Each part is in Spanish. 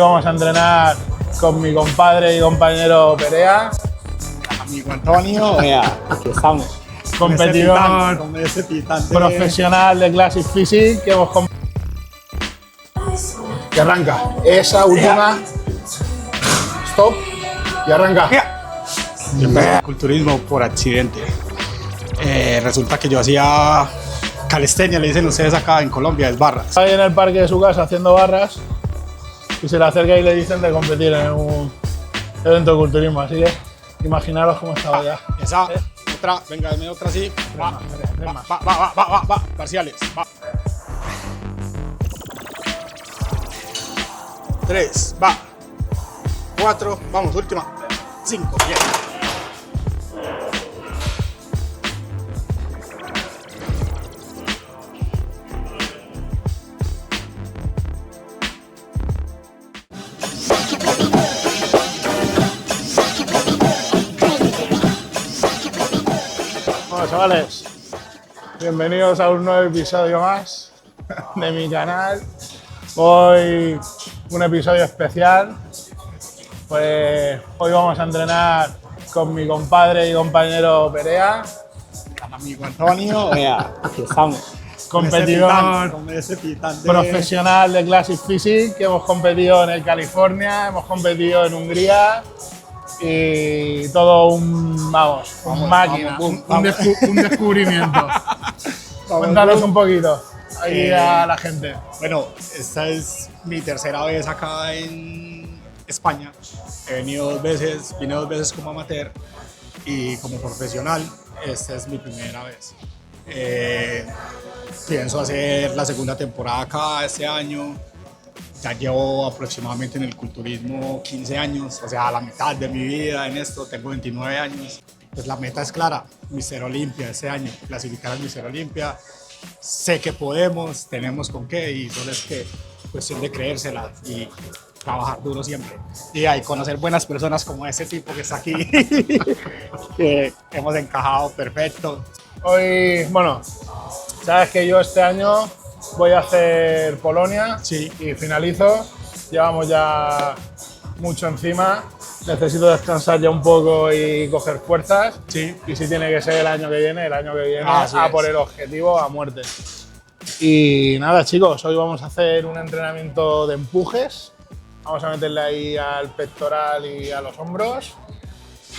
vamos a entrenar con mi compadre y compañero Perea. Amigo Antonio, aquí estamos. Competidor con ese titán profesional de Classic Physique que hemos y arranca. Esa última. Stop. Y arranca. Yo empecé el culturismo por accidente. Resulta que yo hacía calistenia, le dicen ustedes acá en Colombia, es barras. Está ahí en el parque de su casa haciendo barras y se le acerca y le dicen de competir en un evento de culturismo. Así que imaginaros cómo estaba ya. Esa, otra, venga, dame otra así. Va, parciales, va. 3, va. 4, vamos, última. 5, bien. Bueno, chavales, bienvenidos a un nuevo episodio más de mi canal. Hoy un episodio especial, pues hoy vamos a entrenar con mi compadre y compañero Perea. Amigo Antonio, aquí estamos. Competidor con ese titán profesional de Classic Physique, que hemos competido en el California, hemos competido en Hungría y todo un máquina, un descubrimiento. Cuéntanos un poquito ahí a la gente. Bueno, esta es mi tercera vez acá en España. He venido vine 2 veces como amateur y como profesional, esta es mi primera vez. Pienso hacer la segunda temporada acá este año. Ya llevo aproximadamente en el culturismo 15 años, o sea, la mitad de mi vida en esto, tengo 29 años. Pues la meta es clara, Mister Olympia este año, clasificar al Mister Olympia. Sé que podemos, tenemos con qué y solo es que cuestión de creérsela y trabajar duro siempre. Y ahí conocer buenas personas como ese tipo que está aquí, que hemos encajado perfecto. Hoy, bueno, sabes que yo este año voy a hacer Polonia Sí. y finalizo. Llevamos ya mucho encima. Necesito descansar ya un poco y coger fuerzas. Sí. Y si tiene que ser el año que viene Así a es. por el objetivo a muerte. Y nada, chicos, hoy vamos a hacer un entrenamiento de empujes. Vamos a meterle ahí al pectoral y a los hombros.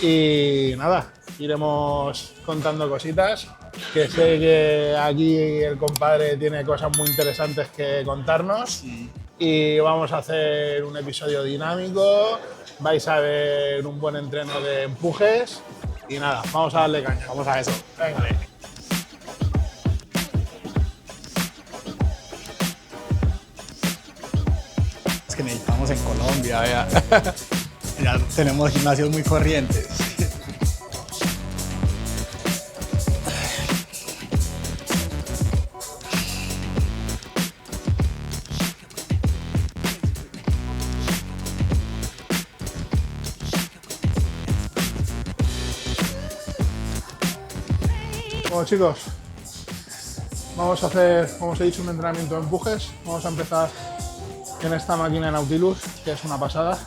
Y nada, iremos contando cositas, que sé que aquí el compadre tiene cosas muy interesantes que contarnos. Y vamos a hacer un episodio dinámico, vais a ver un buen entreno de empujes y nada, vamos a darle caña. Vamos a eso. Venga. Es que necesitamos en Colombia, vea. Ya tenemos gimnasios muy corrientes. Bueno, chicos, vamos a hacer, como os he dicho, un entrenamiento de empujes. Vamos a empezar en esta máquina Nautilus, que es una pasada.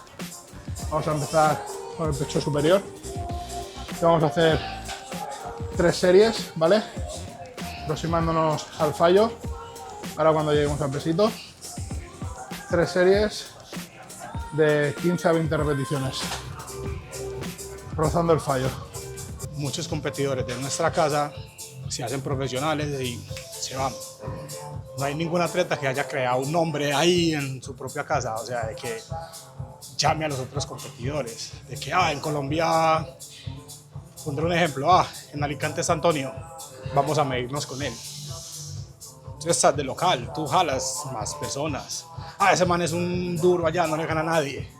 Vamos a empezar con el pecho superior. Y vamos a hacer 3 series, ¿vale? Aproximándonos al fallo. Ahora cuando lleguemos al pesito. 3 series de 15 a 20 repeticiones. Rozando el fallo. Muchos competidores de nuestra casa se hacen profesionales y se van. No hay ningún atleta que haya creado un nombre ahí en su propia casa, o sea, de que llame a los otros competidores, de que en Colombia, pondré un ejemplo, en Alicante está Antonio, vamos a medirnos con él. Tú estás de local, tú jalas más personas. Ese man es un duro allá, no le gana a nadie.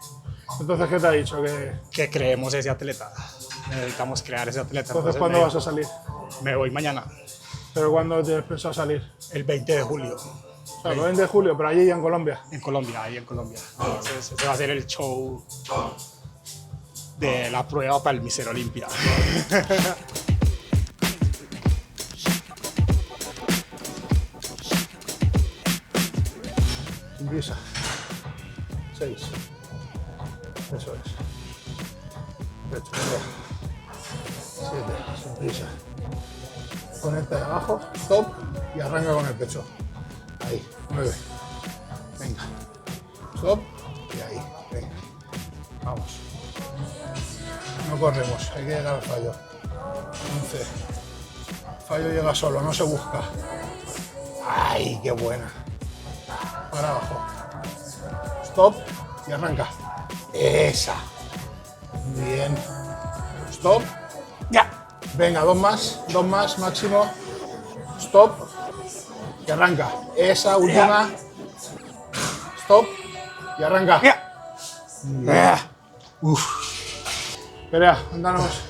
Entonces, ¿qué te ha dicho? Que creemos ese atleta, necesitamos crear ese atleta. Entonces, ¿cuándo vas a salir? Me voy mañana. ¿Pero cuándo tienes pensado salir? El 20 de julio. O sea, el 20 de julio, pero allí en Colombia. En Colombia, ahí en Colombia. Entonces, ese va a ser el show de la prueba para el Mister Olympia. Sin prisa. 6. Eso es. Pecho, 7, sin prisa. Conecta de abajo, stop y arranca con el pecho. Ahí, 9. Venga. Stop y ahí. Venga. Vamos. No corremos, hay que llegar al fallo. 11. El fallo llega solo, no se busca. ¡Ay, qué buena! Para abajo. Stop y arranca. Esa. Bien. Stop. Ya. Venga, dos más máximo. Stop y arranca. Esa última. Stop y arranca. Perea, cuéntanos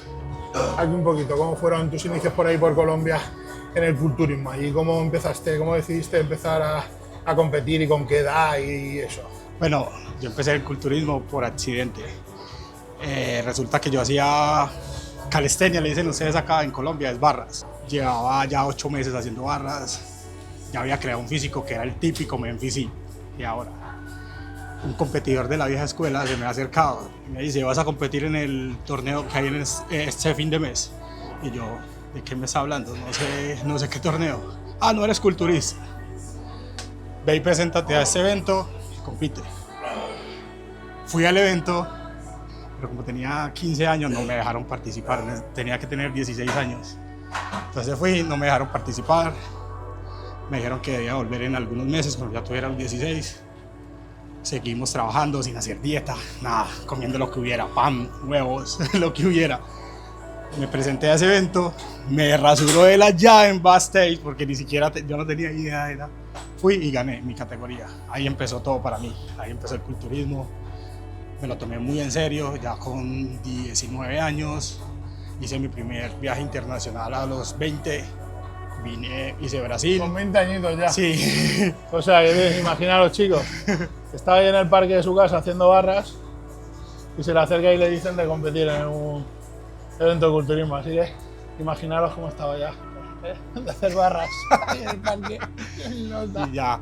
aquí un poquito cómo fueron tus inicios por ahí por Colombia en el culturismo y cómo empezaste, cómo decidiste empezar a competir y con qué edad y eso. Bueno, yo empecé el culturismo por accidente. Resulta que yo hacía calistenia, le dicen ustedes acá en Colombia, es barras. Llevaba ya 8 meses haciendo barras, ya había creado un físico que era el típico Memphis. Y ahora un competidor de la vieja escuela se me ha acercado y me dice, vas a competir en el torneo que hay en este fin de mes. Y yo, ¿de qué me está hablando? No sé qué torneo. Ah, no eres culturista. Ve y preséntate a este evento y compite. Fui al evento, pero como tenía 15 años no me dejaron participar, tenía que tener 16 años. Entonces fui, no me dejaron participar, me dijeron que debía volver en algunos meses cuando ya tuviera los 16. Seguimos trabajando sin hacer dieta, nada, comiendo lo que hubiera, pan, huevos, lo que hubiera. Me presenté a ese evento, me rasuró él allá en backstage porque ni siquiera yo no tenía idea de nada. Fui y gané mi categoría. Ahí empezó todo para mí, ahí empezó el culturismo. Me lo tomé muy en serio, ya con 19 años. Hice mi primer viaje internacional a los 20. Hice Brasil. Con 20 añitos ya. Sí. O sea, imaginaros, chicos, estaba ahí en el parque de su casa haciendo barras y se le acerca y le dicen de competir en un evento de culturismo. Así que imaginaros cómo estaba ya, de hacer barras ahí en el parque. Y ya,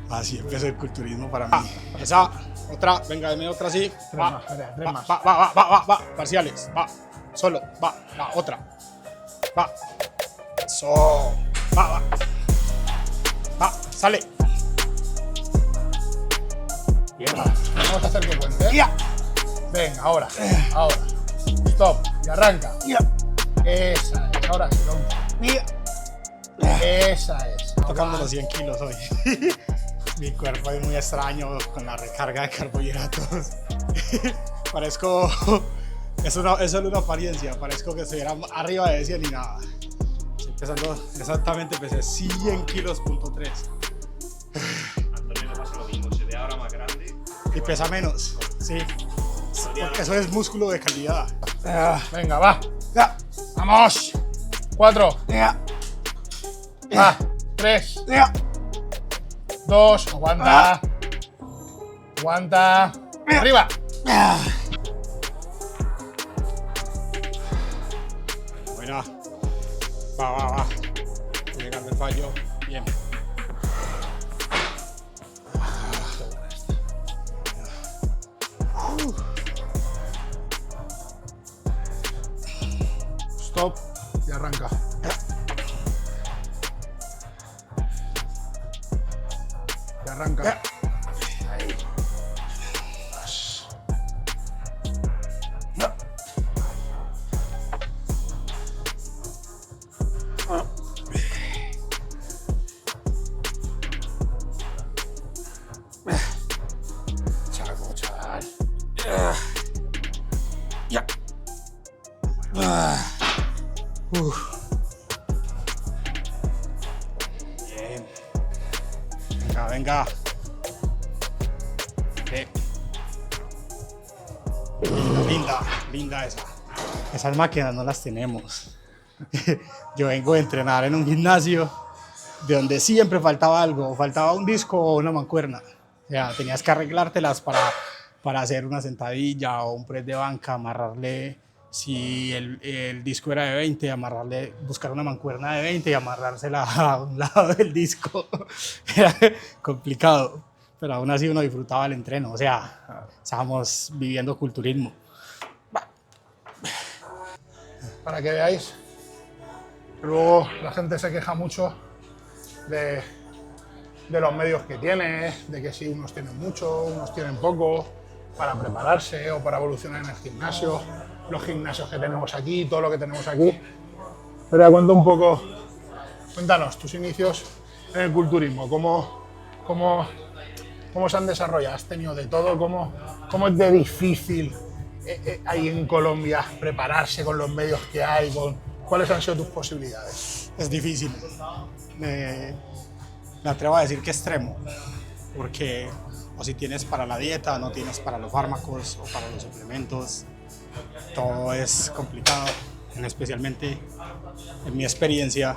así empezó el culturismo para mí. Esa, otra, venga, deme otra así. Tres más, tres más. Va, parciales, va, solo, va, la otra, va. Eso, va, sale. Bien, vamos a hacer que cuente. Ya. Venga, ahora. Stop y arranca. Ya. Esa es, ahora sí, Ya. Esa es. Tocando los 100 kilos hoy. Mi cuerpo es muy extraño con la recarga de carbohidratos. Parezco, es solo una apariencia, parezco que estuviera arriba de 100 y nada. Empezando, exactamente pesé 100 kilos.3. Antonio le pasa lo mismo, se ve ahora más grande. Y pesa menos, sí. Porque eso es músculo de calidad. Venga, va. Ya. Vamos. 4. Ya. Va. 3. Ya. 2. Aguanta. Aguanta. Arriba. Buena. Va. Estoy llegando el fallo. Bien. Stop y arranca. Y arranca. Ahí. Chaval. Ya. Bien. Venga. Linda esa. Esas máquinas no las tenemos. Yo vengo a entrenar en un gimnasio de donde siempre faltaba algo, faltaba un disco o una mancuerna. O sea, tenías que arreglártelas para hacer una sentadilla o un press de banca, amarrarle, si el disco era de 20, buscar una mancuerna de 20 y amarrársela a un lado del disco. Era complicado. pero aún así uno disfrutaba el entreno, o sea, estábamos viviendo culturismo. Para que veáis, luego la gente se queja mucho de los medios que tiene, de que si unos tienen mucho, unos tienen poco, para prepararse o para evolucionar en el gimnasio, los gimnasios que tenemos aquí, todo lo que tenemos aquí. Pero ya cuéntanos tus inicios en el culturismo, cómo se han desarrollado, has tenido de todo, cómo es de difícil ahí en Colombia prepararse con los medios que hay, cuáles han sido tus posibilidades. Es difícil, me atrevo a decir que extremo, porque o si tienes para la dieta, no tienes para los fármacos o para los suplementos, todo es complicado, especialmente en mi experiencia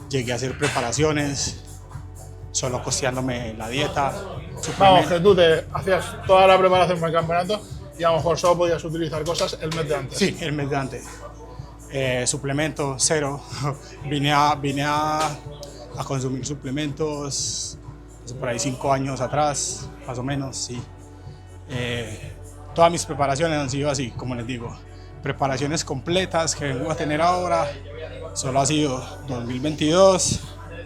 llegué a hacer preparaciones solo costeándome la dieta. Vamos, que tú te hacías toda la preparación para el campeonato y a lo mejor solo podías utilizar cosas el mes de antes. Sí, el mes de antes. Suplemento, cero. Vine a consumir suplementos hace por ahí 5 años atrás, más o menos, sí. Todas mis preparaciones han sido así, como les digo. Preparaciones completas que vengo a tener ahora, solo ha sido 2022,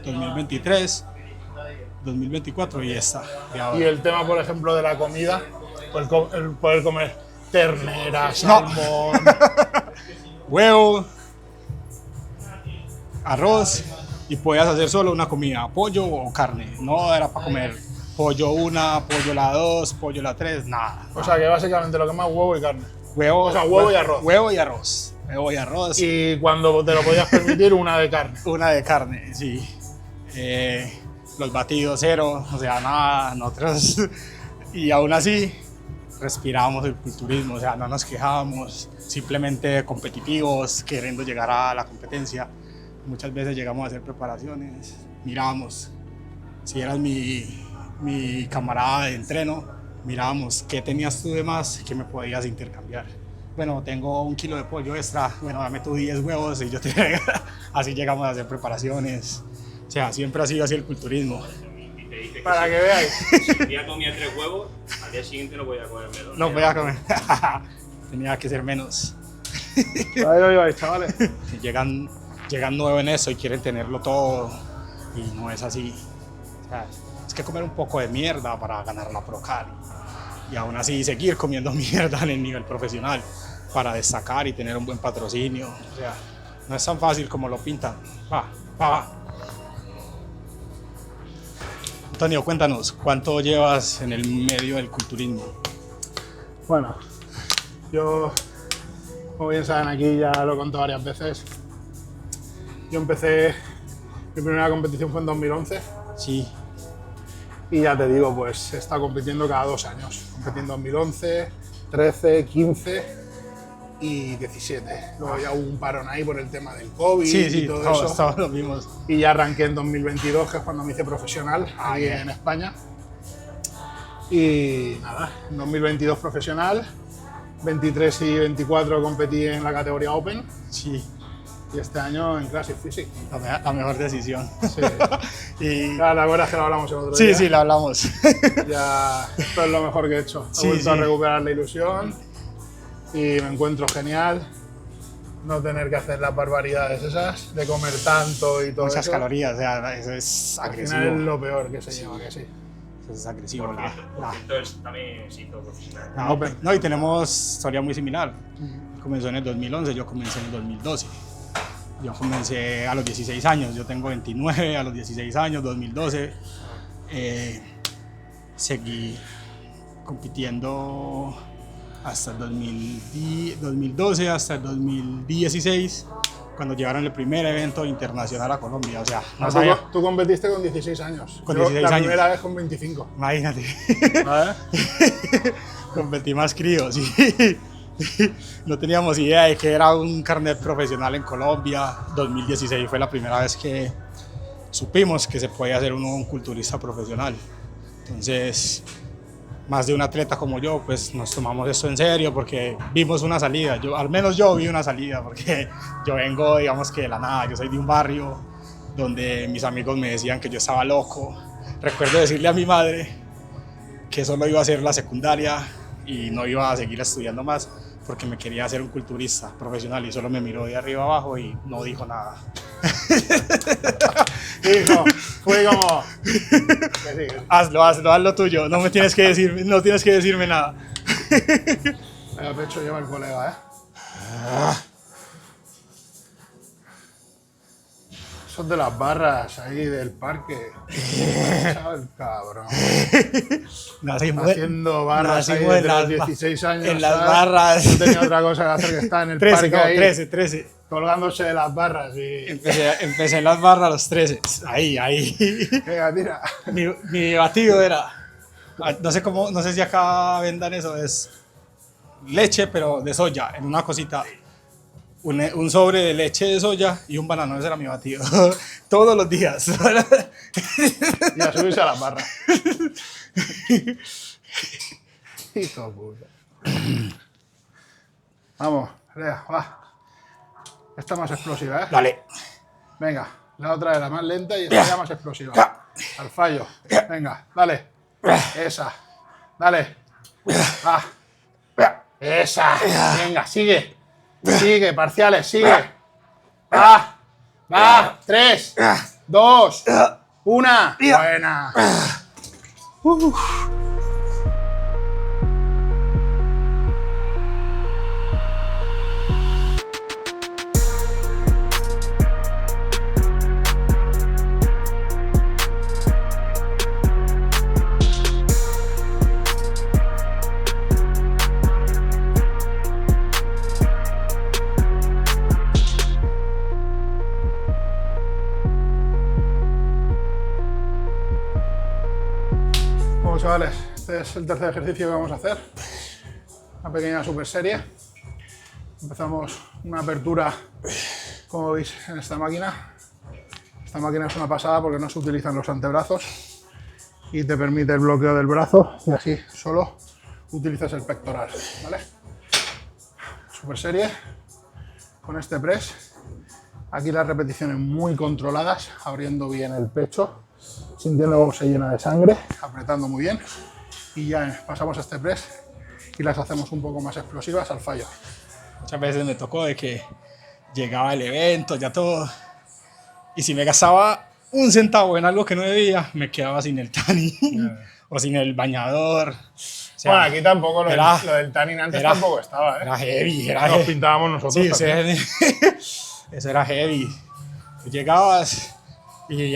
2023, 2024 y esta. Y el tema, por ejemplo, de la comida, el poder comer ternera, salmón, huevo, arroz y podías hacer solo una comida, pollo o carne. No era para comer pollo una, pollo la 2, pollo la 3, nada. O sea que básicamente lo que más huevo y carne. Huevo, o sea, huevo y arroz. Huevo y arroz. Huevo y arroz. Y cuando te lo podías permitir, una de carne. Una de carne, sí. Los batidos cero, o sea, nada, nosotros. Y aún así, respirábamos el culturismo, o sea, no nos quejábamos, simplemente competitivos, queriendo llegar a la competencia. Muchas veces llegamos a hacer preparaciones, mirábamos, si eras mi camarada de entreno, mirábamos qué tenías tú de más, qué me podías intercambiar. Bueno, tengo 1 kilo de pollo extra, bueno, dame tú 10 huevos y yo te... Así llegamos a hacer preparaciones. O sea, siempre ha sido así el culturismo. Y te dice Para que veáis. Si un día comía 3 huevos, al día siguiente no podía comerme 2. No podía comer. Tenía que ser menos. Ahí lo lleváis, chavales. Llegan nuevos en eso y quieren tenerlo todo y no es así. O sea, es que comer un poco de mierda para ganar la Procali y aún así seguir comiendo mierda en el nivel profesional para destacar y tener un buen patrocinio. O sea, no es tan fácil como lo pintan. Va. Antonio, cuéntanos, ¿cuánto llevas en el medio del culturismo? Bueno, yo, como bien saben aquí, ya lo he contado varias veces. Yo empecé, mi primera competición fue en 2011 Sí. y ya te digo, pues he estado compitiendo cada 2 años. Competí en 2011, 13, 15 y 17. Luego ya hubo un parón ahí por el tema del COVID y todo eso. Todos lo vimos. Y ya arranqué en 2022, que es cuando me hice profesional aquí en España. Y nada, en 2022 profesional, 23 y 24 competí en la categoría Open Sí. y este año en Classic Physique. La mejor decisión. Sí. Y... Ya, la verdad es que lo hablamos el otro día. Sí, lo hablamos. Ya, esto es lo mejor que he hecho. He Sí, vuelto a sí. recuperar la ilusión y me encuentro genial. No tener que hacer las barbaridades esas, de comer tanto y todo Muchas eso. calorías, o sea, eso es Al agresivo. final es lo peor que se lleva, que sí. Eso es agresivo. Por cierto, él también se hizo profesional. No, y tenemos historia muy similar. Comenzó en el 2011, yo comencé en el 2012. Yo comencé a los 16 años, yo tengo 29, a los 16 años, 2012. Seguí compitiendo hasta el 2012, hasta el 2016, cuando llevaron el primer evento internacional a Colombia. O sea, no sabía. Tú competiste con 16 años. Con Yo 16 la años. primera vez con 25. Imagínate. ¿Vale? Competí más crío, sí. No teníamos idea de que era un carnet profesional en Colombia. 2016 fue la primera vez que supimos que se podía hacer uno un culturista profesional. Entonces, más de un atleta como yo, pues nos tomamos esto en serio porque vimos una salida. Al menos yo vi una salida porque yo vengo, digamos que de la nada. Yo soy de un barrio donde mis amigos me decían que yo estaba loco. Recuerdo decirle a mi madre que solo iba a hacer la secundaria y no iba a seguir estudiando más porque me quería hacer un culturista profesional y solo me miró de arriba abajo y no dijo nada. Hijo, fue como... que sí. Hazlo tuyo, no tienes que decirme nada. Vaya pecho lleva el colega, ¿eh? Son de las barras ahí del parque. Chaval, cabrón. Haciendo barras ahí desde los 16 años. En las ¿sabes? barras. No tenía otra cosa que hacer que estar en el 13, parque no, ahí. 13. Colgándose de las barras y... Empecé en las barras a los 13. Ahí. Venga, tira. Mi batido era, no sé si acá vendan eso, es leche pero de soya, en una cosita, un sobre de leche de soya y un banano, ese era mi batido, todos los días. Y a subirse a las barras. Hijo de puta. Vamos, Lea, va. Esta más explosiva, ¿eh? Dale. Venga, la otra era más lenta y esta ya más explosiva. Al fallo. Venga, dale. Esa. Dale. Va. Esa. Venga, sigue. Sigue, parciales, sigue. Va. Va. 3, 2, 1. Buena. Bueno, chavales, este es el tercer ejercicio que vamos a hacer. Una pequeña super serie. Empezamos una apertura, como veis, en esta máquina. Esta máquina es una pasada porque no se utilizan los antebrazos y te permite el bloqueo del brazo y así solo utilizas el pectoral, ¿vale? Super serie con este press. Aquí las repeticiones muy controladas, abriendo bien el pecho, sintiendo cómo se llena de sangre, apretando muy bien. Y ya pasamos a este press y las hacemos un poco más explosivas al fallo. Muchas veces me tocó de que llegaba el evento, ya todo, y si me gastaba un centavo en algo que no debía, me quedaba sin el tanning o sin el bañador. O sea, Bueno, aquí tampoco lo era- del tanning antes era- tampoco estaba, ¿eh? Era heavy, Nos pintábamos nosotros. Sí, también. eso era heavy. Tú llegabas y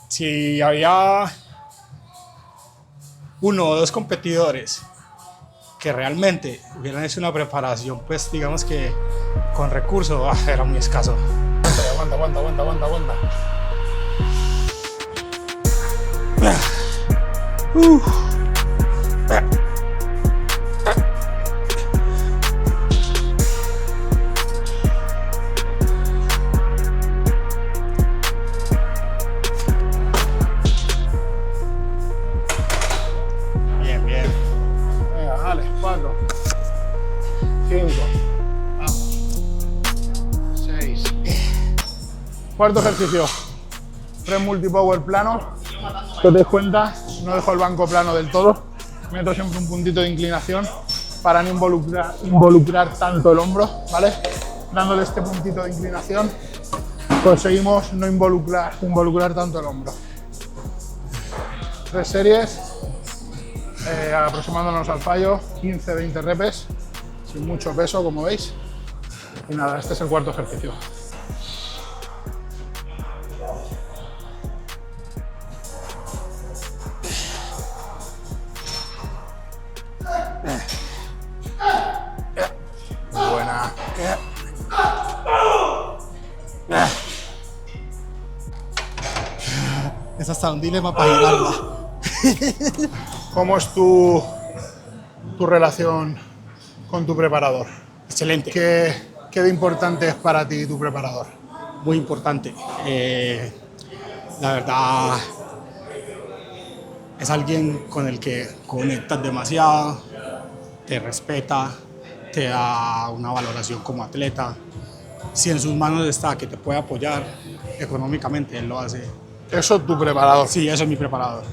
si había uno o dos competidores que realmente hubieran hecho una preparación, pues digamos que con recursos, era muy escaso. Aguanta. Bien. Venga, dale, 4, 5, vamos, 6. Cuarto ejercicio, press multipower plano. Si os dais cuenta, no dejo el banco plano del todo, meto siempre un puntito de inclinación para no involucrar tanto el hombro, ¿vale? Dándole este puntito de inclinación conseguimos no involucrar tanto el hombro. 3 series. Aproximándonos al fallo, 15-20 repes, sin mucho peso, como veis. Y nada, este es el cuarto ejercicio. Buena. Es hasta un dilema para girarla. ¿Cómo es tu relación con tu preparador? Excelente. ¿Qué de importante es para ti tu preparador? Muy importante. La verdad, es alguien con el que conectas demasiado, te respeta, te da una valoración como atleta. Si en sus manos está que te puede apoyar económicamente, él lo hace. Eso es tu preparador. Sí, eso es mi preparador.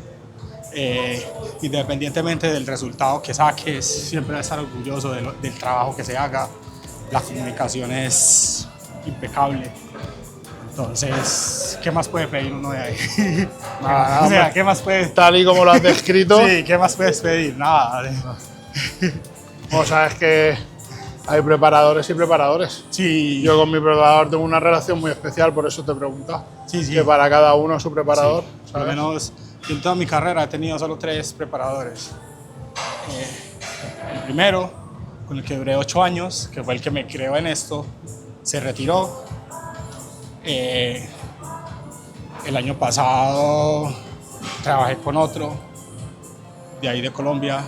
Independientemente del resultado que saques, siempre vas a estar orgulloso del trabajo que se haga. La comunicación es impecable. Entonces, ¿qué más puede pedir uno de ahí? Nada, O sea, hombre. ¿qué más puede? Tal y como lo has descrito, Sí, ¿qué más puedes pedir? Nada. o sabes que hay preparadores y preparadores. Sí, Yo con mi preparador tengo una relación muy especial, por eso te he preguntado. Sí, sí. Que para cada uno su preparador. sí. Por lo menos yo en toda mi carrera he tenido solo 3 preparadores. El primero, con el que duré 8 años, que fue el que me creó en esto, se retiró. El año pasado trabajé con otro, de ahí de Colombia.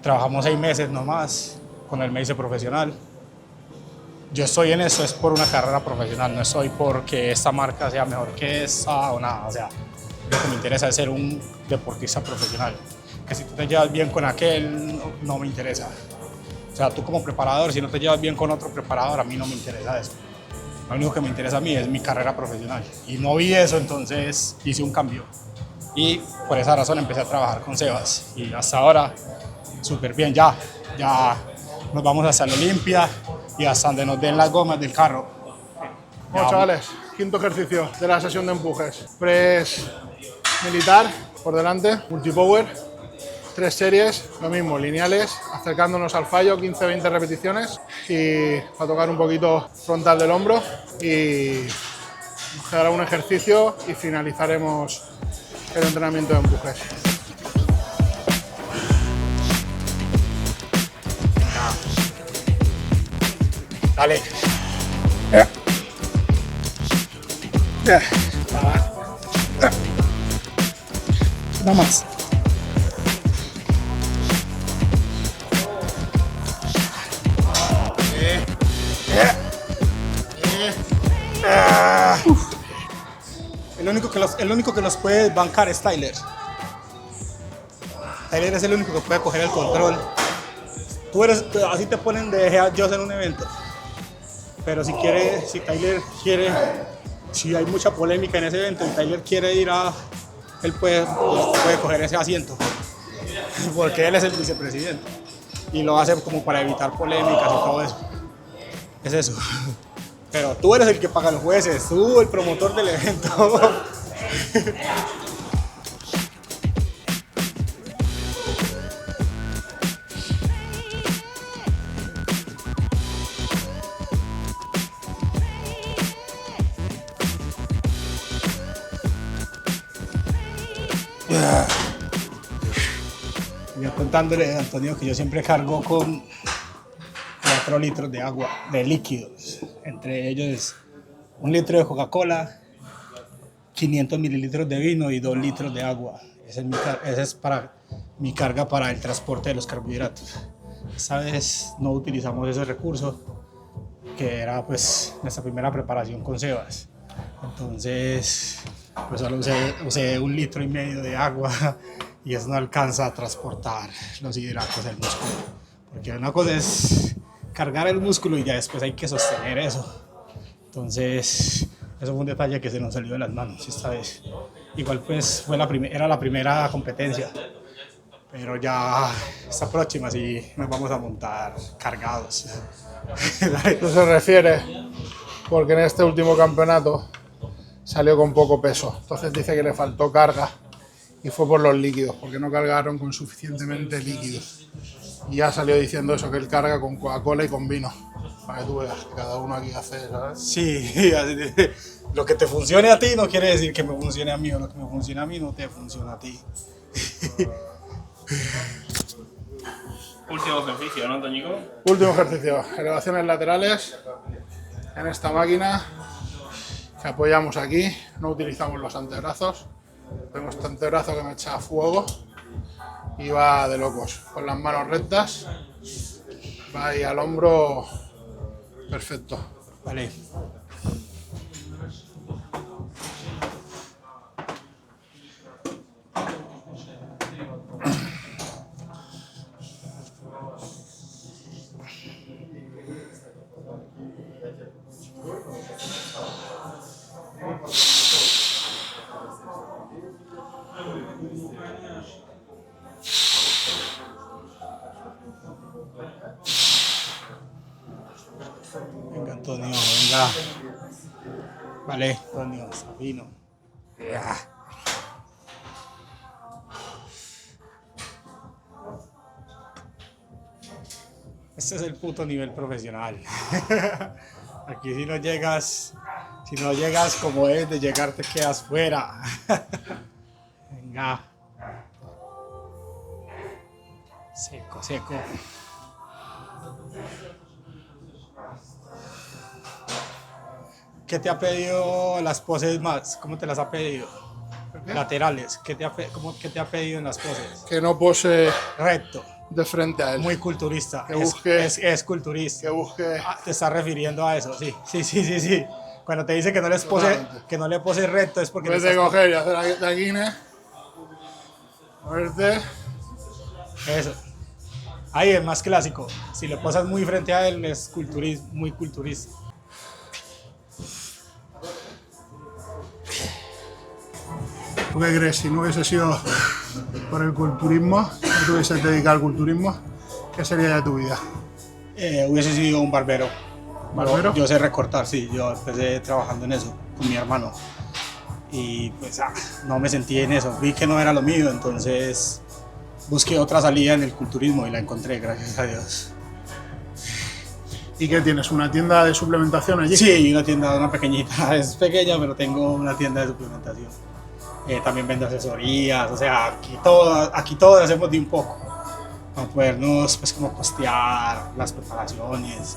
Trabajamos 6 meses nomás, con él me hice profesional. Yo estoy en eso es por una carrera profesional, no estoy porque esta marca sea mejor que esa o nada. O sea, lo que me interesa es ser un deportista profesional. Que si tú te llevas bien con aquel, no me interesa. O sea, tú como preparador, si no te llevas bien con otro preparador, a mí no me interesa eso. Lo único que me interesa a mí es mi carrera profesional. Y no vi eso, entonces hice un cambio. Y por esa razón empecé a trabajar con Sebas. Y hasta ahora, súper bien, ya nos vamos hasta la Olimpia y hasta donde nos den las gomas del carro. Bueno, chavales, quinto ejercicio de la sesión de empujes. Press militar por delante, multipower, 3 series, lo mismo, lineales, acercándonos al fallo, 15-20 repeticiones y a tocar un poquito frontal del hombro y nos quedará un ejercicio y finalizaremos el entrenamiento de empujes. Dale. Nada más. El único que los puede bancar es Tyler. Tyler es el único que puede coger el control. Así te ponen de head judge en un evento. Pero si Tyler quiere, si hay mucha polémica en ese evento y Tyler quiere ir él puede coger ese asiento. Porque él es el vicepresidente. Y lo hace como para evitar polémicas y todo eso. Es eso. Pero tú eres el que paga a los jueces, tú el promotor del evento. Yo contándole a Antonio que yo siempre cargo con 4 litros de agua, de líquidos, entre ellos 1 litro de Coca-Cola, 500 mililitros de vino y 2 litros de agua. Esa es para mi carga para el transporte de los carbohidratos. Esta vez no utilizamos ese recurso, que era pues nuestra primera preparación con Sebas. Entonces, pues solo usé 1,5 litros de agua y eso no alcanza a transportar los hidratos del músculo. Porque una cosa es cargar el músculo y ya después hay que sostener eso. Entonces, eso fue un detalle que se nos salió de las manos esta vez. Igual pues era la primera competencia, pero ya esta próxima sí nos vamos a montar cargados. Eso se refiere porque en este último campeonato salió con poco peso, entonces dice que le faltó carga y fue por los líquidos, porque no cargaron con suficientemente líquidos. Y ya salió diciendo eso, que él carga con Coca-Cola y con vino, para que tú veas que cada uno aquí hace, ¿sabes? Sí, lo que te funcione a ti no quiere decir que me funcione a mí, o lo que me funcione a mí no te funciona a ti. Último ejercicio, ¿no, Toñico? Último ejercicio, elevaciones laterales en esta máquina que apoyamos aquí, no utilizamos los antebrazos, tengo este antebrazo que me echa a fuego y va de locos, con las manos rectas, va ahí al hombro perfecto. Vale. Antonio, venga. Vale, Antonio, Sabino. Ya. Este es el puto nivel profesional. Aquí si no llegas como es de llegar, te quedas fuera. Venga. Seco, seco. ¿Qué te ha pedido las poses más? ¿Cómo te las ha pedido? Laterales. ¿Qué te ha pedido en las poses? Que no pose Recto. de frente a él. Muy culturista. Que busque- es culturista. Que busque... Ah, te estás refiriendo a eso, sí. Sí. Cuando te dice que no le pose recto es porque En vez le de estás- coger y hacer de aquí, moverte. Eso. Ahí es más clásico. Si le posas muy frente a él es muy culturista. ¿Tú qué crees? Si no hubiese sido por el culturismo, no te hubieses dedicado al culturismo, ¿qué sería de tu vida? Hubiese sido un barbero. ¿Barbero? Yo sé recortar, sí. Yo empecé trabajando en eso con mi hermano. Y pues no me sentí en eso. Vi que no era lo mío, entonces busqué otra salida en el culturismo y la encontré, gracias a Dios. ¿Y qué tienes? ¿Una tienda de suplementación allí? Sí, una tienda, una pequeñita. Es pequeña, pero tengo una tienda de suplementación. También vendo asesorías, o sea, aquí todo hacemos de un poco. Para podernos, pues, como costear las preparaciones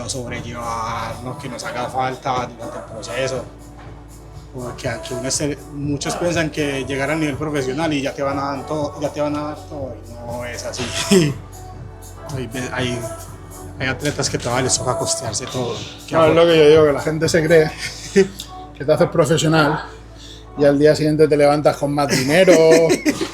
o sobrellevar lo que nos haga falta durante el proceso. Porque aquí muchos piensan que llegar al nivel profesional y ya te van a dar todo, y no es así. Hay atletas que todavía les toca costearse todo. Claro, es lo que yo digo, que la gente se cree que te haces profesional y al día siguiente te levantas con más dinero,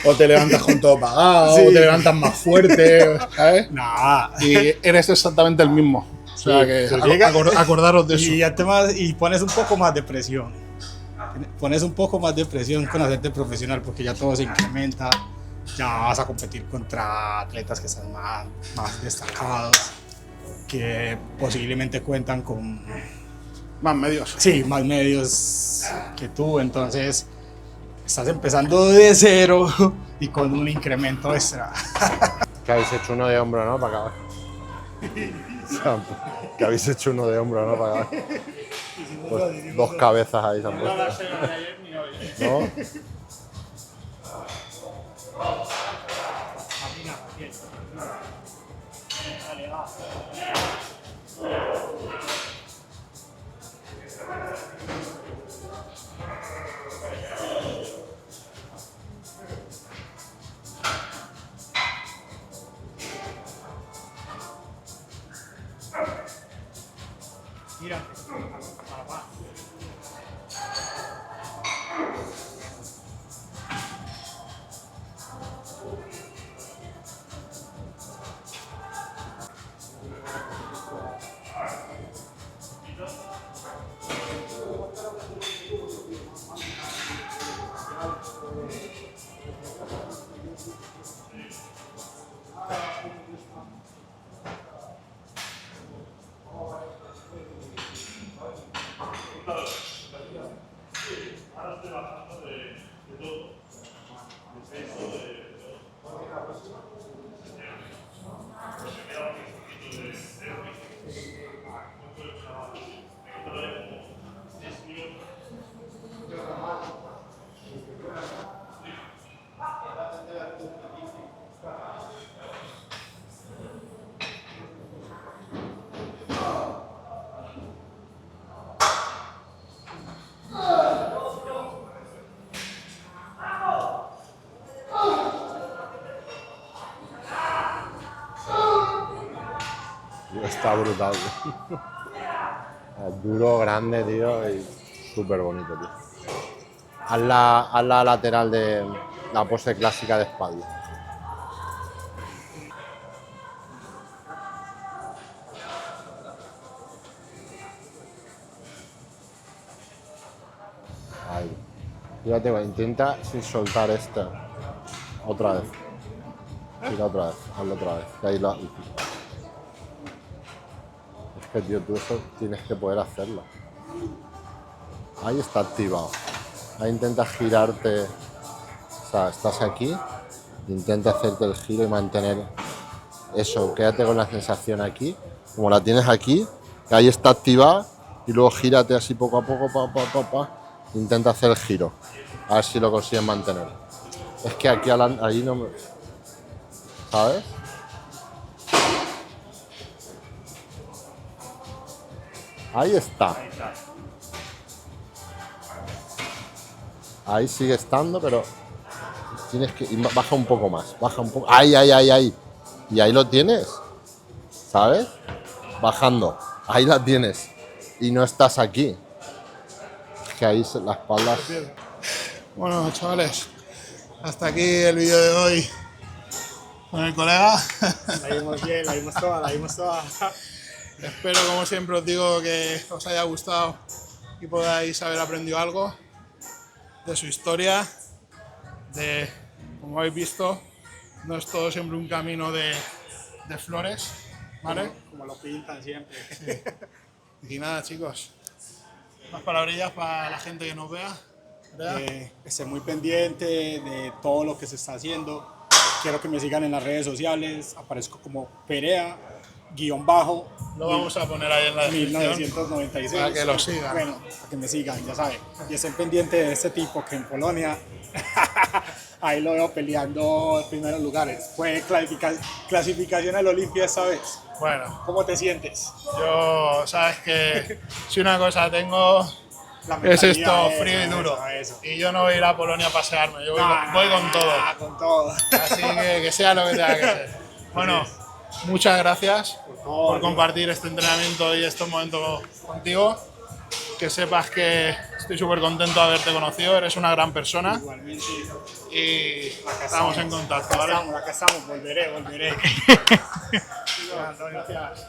o te levantas con todo pagado, Sí. o te levantas más fuerte, ¿sabes? Nada. Y eres exactamente el mismo. O sea que tú llegas- acordaros de eso. Y pones un poco más de presión. Pones un poco más de presión con hacerte profesional porque ya todo se incrementa. Ya vas a competir contra atletas que están más destacados, que posiblemente cuentan con Más medios. más medios que tú. Entonces estás empezando de cero y con un incremento extra. Que habéis hecho uno de hombro, ¿no? Para acabar. O sea, que habéis hecho uno de hombro, ¿no? Para acabar. Pues dos cabezas ahí se han puesto. ¿No? Tío, está brutal, tío. Es duro, grande, tío, y súper bonito, tío. Haz la lateral de la pose clásica de espalda. Ahí. Fíjate, intenta sin soltar esta. Otra vez. Tira otra vez, hazlo otra vez. Que ahí que, tío, tú eso tienes que poder hacerlo. Ahí está activado. Ahí intenta girarte. O sea, estás aquí. Intenta hacerte el giro y mantener eso. Quédate con la sensación aquí. Como la tienes aquí, que ahí está activada. Y luego gírate así poco a poco. Intenta hacer el giro. A ver si lo consigues mantener. Es que aquí ahí no me... ¿Sabes? Ahí está. Ahí sigue estando, pero tienes que... Baja un poco más. Baja un poco. Ahí. Y ahí lo tienes. ¿Sabes? Bajando. Ahí la tienes. Y no estás aquí. Es que ahí la espalda... Bueno, chavales, hasta aquí el vídeo de hoy con el colega. La vimos bien, la vimos toda. Espero, como siempre os digo, que os haya gustado y podáis haber aprendido algo de su historia. Como habéis visto, no es todo siempre un camino de flores, ¿vale? Como lo pintan siempre. Y nada, chicos, más palabrillas para la gente que nos vea. Estoy muy pendiente de todo lo que se está haciendo. Quiero que me sigan en las redes sociales. Aparezco como Perea _ Lo vamos a poner ahí en la descripción 1996. para que lo sigan. Bueno, para que me sigan, ya saben. Y estén pendientes de este tipo que en Polonia ahí lo veo peleando en primeros lugares. Fue clasificación al Olimpia esta vez. Bueno, ¿Cómo te sientes? yo, sabes que si una cosa tengo La es esto mentalidad, frío y duro. eso. Y yo no voy a ir a Polonia a pasearme, yo voy con todo. Con todo. Así que sea lo que tenga que ser. Bueno, muchas gracias por compartir este entrenamiento y estos momentos contigo. Que sepas que estoy súper contento de haberte conocido, eres una gran persona. Igualmente. Y estamos en contacto, ¿vale? Acá estamos, volveré. Gracias.